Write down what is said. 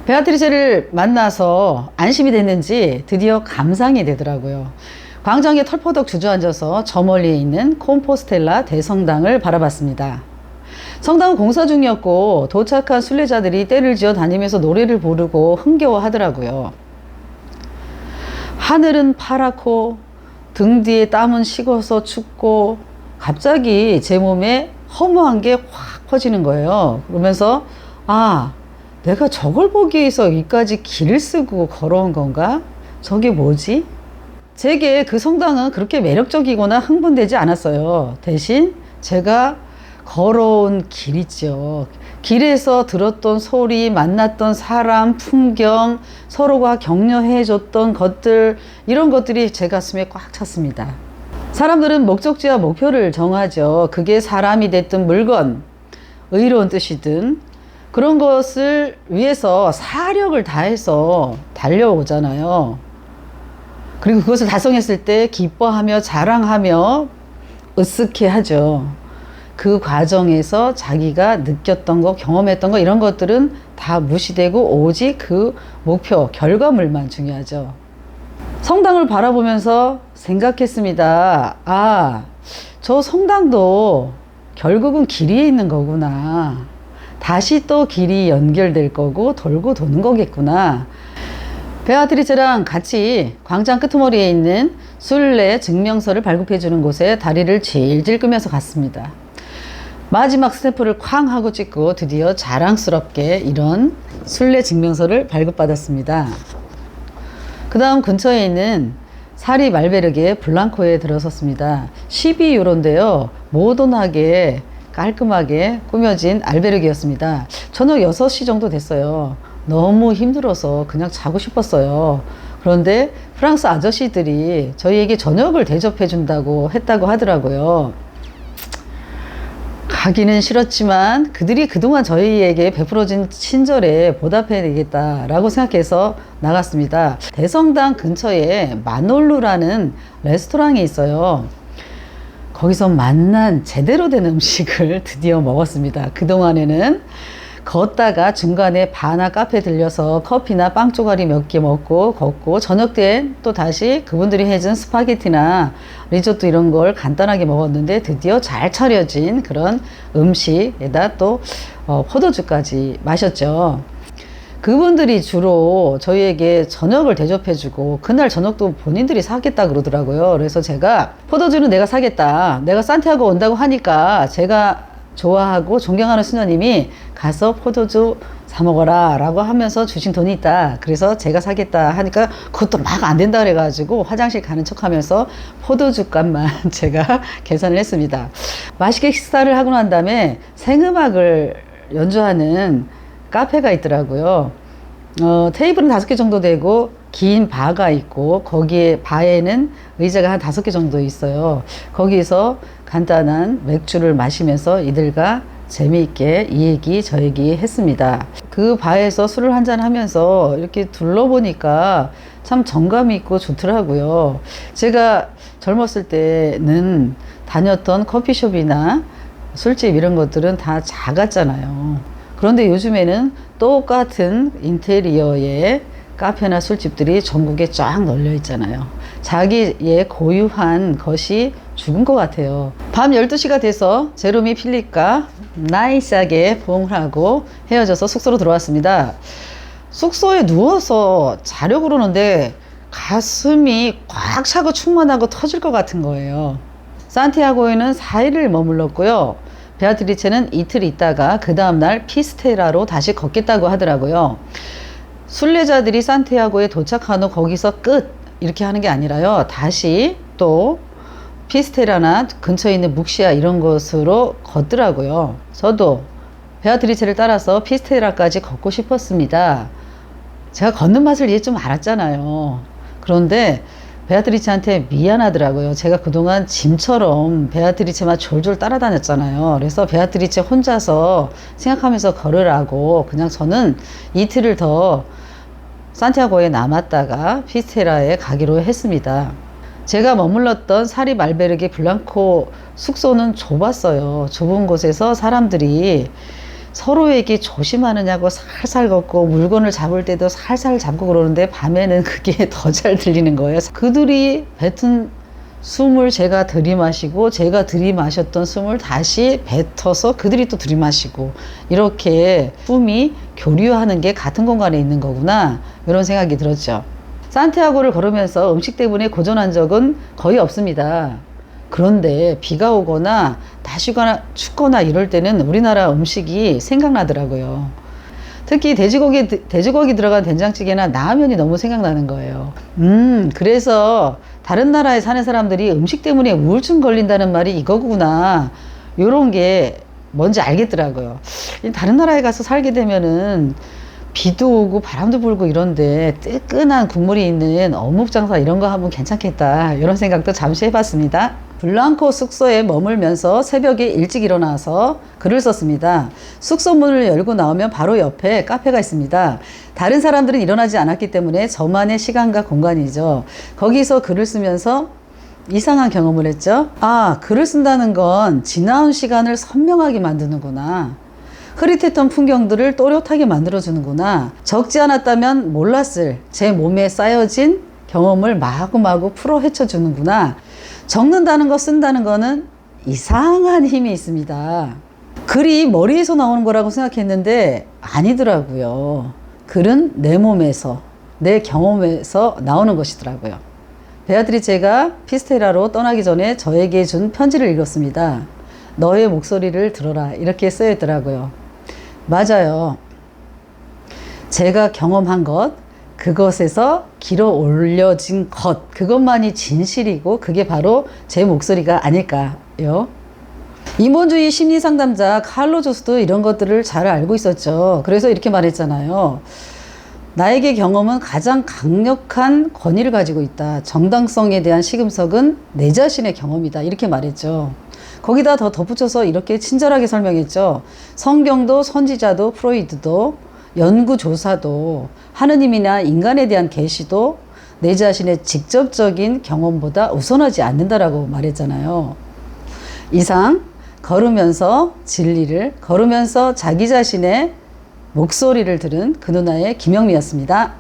베아트리체를 만나서 안심이 됐는지 드디어 감상이 되더라고요. 광장에 털퍼덕 주저앉아서 저 멀리에 있는 콤포스텔라 대성당을 바라봤습니다. 성당은 공사 중이었고 도착한 순례자들이 떼를 지어 다니면서 노래를 부르고 흥겨워하더라고요. 하늘은 파랗고 등 뒤에 땀은 식어서 춥고 갑자기 제 몸에 허무한 게 확 퍼지는 거예요. 그러면서 내가 저걸 보기 위해서 여기까지 길을 쓰고 걸어온 건가? 저게 뭐지? 제게 그 성당은 그렇게 매력적이거나 흥분되지 않았어요. 대신 제가 걸어온 길 있죠. 길에서 들었던 소리, 만났던 사람, 풍경, 서로가 격려해줬던 것들, 이런 것들이 제 가슴에 꽉 찼습니다. 사람들은 목적지와 목표를 정하죠. 그게 사람이 됐든 물건, 의로운 뜻이든 그런 것을 위해서 사력을 다해서 달려오잖아요. 그리고 그것을 달성했을 때 기뻐하며 자랑하며 으쓱해 하죠. 그 과정에서 자기가 느꼈던 거, 경험했던 거, 이런 것들은 다 무시되고 오직 그 목표, 결과물만 중요하죠. 성당을 바라보면서 생각했습니다. 저 성당도 결국은 길 위에 있는 거구나. 다시 또 길이 연결될 거고 돌고 도는 거겠구나. 베아트리체랑 같이 광장 끄트머리에 있는 순례 증명서를 발급해 주는 곳에 다리를 질질 끄면서 갔습니다. 마지막 스탬프를 쾅 하고 찍고 드디어 자랑스럽게 이런 순례 증명서를 발급받았습니다. 그 다음 근처에 있는 사리 말베르게 블랑코에 들어섰습니다. 12유로인데요. 모던하게 깔끔하게 꾸며진 알베르게였습니다. 저녁 6시 정도 됐어요. 너무 힘들어서 그냥 자고 싶었어요. 그런데 프랑스 아저씨들이 저희에게 저녁을 대접해 준다고 했다고 하더라고요. 가기는 싫었지만 그들이 그동안 저희에게 베풀어진 친절에 보답해야 되겠다라고 생각해서 나갔습니다. 대성당 근처에 마놀루라는 레스토랑이 있어요. 거기서 만난 제대로 된 음식을 드디어 먹었습니다. 그동안에는 걷다가 중간에 바나 카페 들려서 커피나 빵 조가리 몇 개 먹고 걷고, 저녁 때 또 다시 그분들이 해준 스파게티나 리조또 이런 걸 간단하게 먹었는데 드디어 잘 차려진 그런 음식에다 또 포도주까지 마셨죠. 그분들이 주로 저희에게 저녁을 대접해주고 그날 저녁도 본인들이 사겠다 그러더라고요. 그래서 제가 포도주는 내가 사겠다. 내가 산티아고 온다고 하니까 제가 좋아하고 존경하는 수녀님이 가서 포도주 사 먹어라 라고 하면서 주신 돈이 있다. 그래서 제가 사겠다 하니까 그것도 막 안 된다 그래가지고 화장실 가는 척 하면서 포도주 값만 제가 계산을 했습니다. 맛있게 식사를 하고 난 다음에 생음악을 연주하는 카페가 있더라고요. 테이블은 5개 정도 되고 긴 바가 있고 거기에 바에는 의자가 한 5개 정도 있어요. 거기서 간단한 맥주를 마시면서 이들과 재미있게 이 얘기 저 얘기 했습니다. 그 바에서 술을 한잔 하면서 이렇게 둘러보니까 참 정감이 있고 좋더라고요. 제가 젊었을 때는 다녔던 커피숍이나 술집 이런 것들은 다 작았잖아요. 그런데 요즘에는 똑같은 인테리어의 카페나 술집들이 전국에 쫙 널려 있잖아요. 자기의 고유한 것이 죽은 것 같아요. 밤 12시가 돼서 제로미 필립과 나이스하게 부엉을 하고 헤어져서 숙소로 들어왔습니다. 숙소에 누워서 자려고 그러는데 가슴이 꽉 차고 충만하고 터질 것 같은 거예요. 산티아고에는 4일을 머물렀고요. 베아트리체는 이틀 있다가 그 다음날 피스테라로 다시 걷겠다고 하더라고요. 순례자들이 산티아고에 도착한 후 거기서 끝 이렇게 하는 게 아니라요. 다시 또 피스테라나 근처에 있는 묵시아 이런 곳으로 걷더라고요. 저도 베아트리체를 따라서 피스테라까지 걷고 싶었습니다. 제가 걷는 맛을 이제 좀 알았잖아요. 그런데 베아트리체한테 미안하더라고요. 제가 그동안 짐처럼 베아트리체만 졸졸 따라다녔잖아요. 그래서 베아트리체 혼자서 생각하면서 걸으라고 그냥 저는 이틀을 더 산티아고에 남았다가 피스테라에 가기로 했습니다. 제가 머물렀던 사립 알베르게 블랑코 숙소는 좁았어요. 좁은 곳에서 사람들이 서로에게 조심하느냐고 살살 걷고 물건을 잡을 때도 살살 잡고 그러는데 밤에는 그게 더 잘 들리는 거예요. 그들이 뱉은 숨을 제가 들이마시고 제가 들이마셨던 숨을 다시 뱉어서 그들이 또 들이마시고 이렇게 숨이 교류하는 게 같은 공간에 있는 거구나 이런 생각이 들었죠. 산티아고를 걸으면서 음식 때문에 고전한 적은 거의 없습니다. 그런데 비가 오거나 날씨가 춥거나 이럴 때는 우리나라 음식이 생각나더라고요. 특히 돼지고기 들어간 된장찌개나 라면이 너무 생각나는 거예요. 그래서 다른 나라에 사는 사람들이 음식 때문에 우울증 걸린다는 말이 이거구나. 요런 게 뭔지 알겠더라고요. 다른 나라에 가서 살게 되면은 비도 오고 바람도 불고 이런데 뜨끈한 국물이 있는 어묵 장사 이런 거 하면 괜찮겠다. 이런 생각도 잠시 해봤습니다. 블랑코 숙소에 머물면서 새벽에 일찍 일어나서 글을 썼습니다. 숙소 문을 열고 나오면 바로 옆에 카페가 있습니다. 다른 사람들은 일어나지 않았기 때문에 저만의 시간과 공간이죠. 거기서 글을 쓰면서 이상한 경험을 했죠. 아, 글을 쓴다는 건 지나온 시간을 선명하게 만드는구나. 흐릿했던 풍경들을 또렷하게 만들어주는구나. 적지 않았다면 몰랐을 제 몸에 쌓여진 경험을 마구마구 풀어 헤쳐주는구나. 적는다는 거 쓴다는 거는 이상한 힘이 있습니다. 글이 머리에서 나오는 거라고 생각했는데 아니더라고요. 글은 내 몸에서 내 경험에서 나오는 것이더라고요. 베아트리체가 피스테라로 떠나기 전에 저에게 준 편지를 읽었습니다. 너의 목소리를 들어라 이렇게 쓰여 있더라고요. 맞아요. 제가 경험한 것, 그것에서 길어 올려진 것, 그것만이 진실이고 그게 바로 제 목소리가 아닐까요? 인본주의 심리상담자 칼로 조스도 이런 것들을 잘 알고 있었죠. 그래서 이렇게 말했잖아요. 나에게 경험은 가장 강력한 권위를 가지고 있다. 정당성에 대한 시금석은 내 자신의 경험이다. 이렇게 말했죠. 거기다 더 덧붙여서 이렇게 친절하게 설명했죠. 성경도 선지자도 프로이드도 연구조사도 하느님이나 인간에 대한 계시도 내 자신의 직접적인 경험보다 우선하지 않는다라고 말했잖아요. 이상 걸으면서 진리를 걸으면서 자기 자신의 목소리를 들은 그 누나의 김영미였습니다.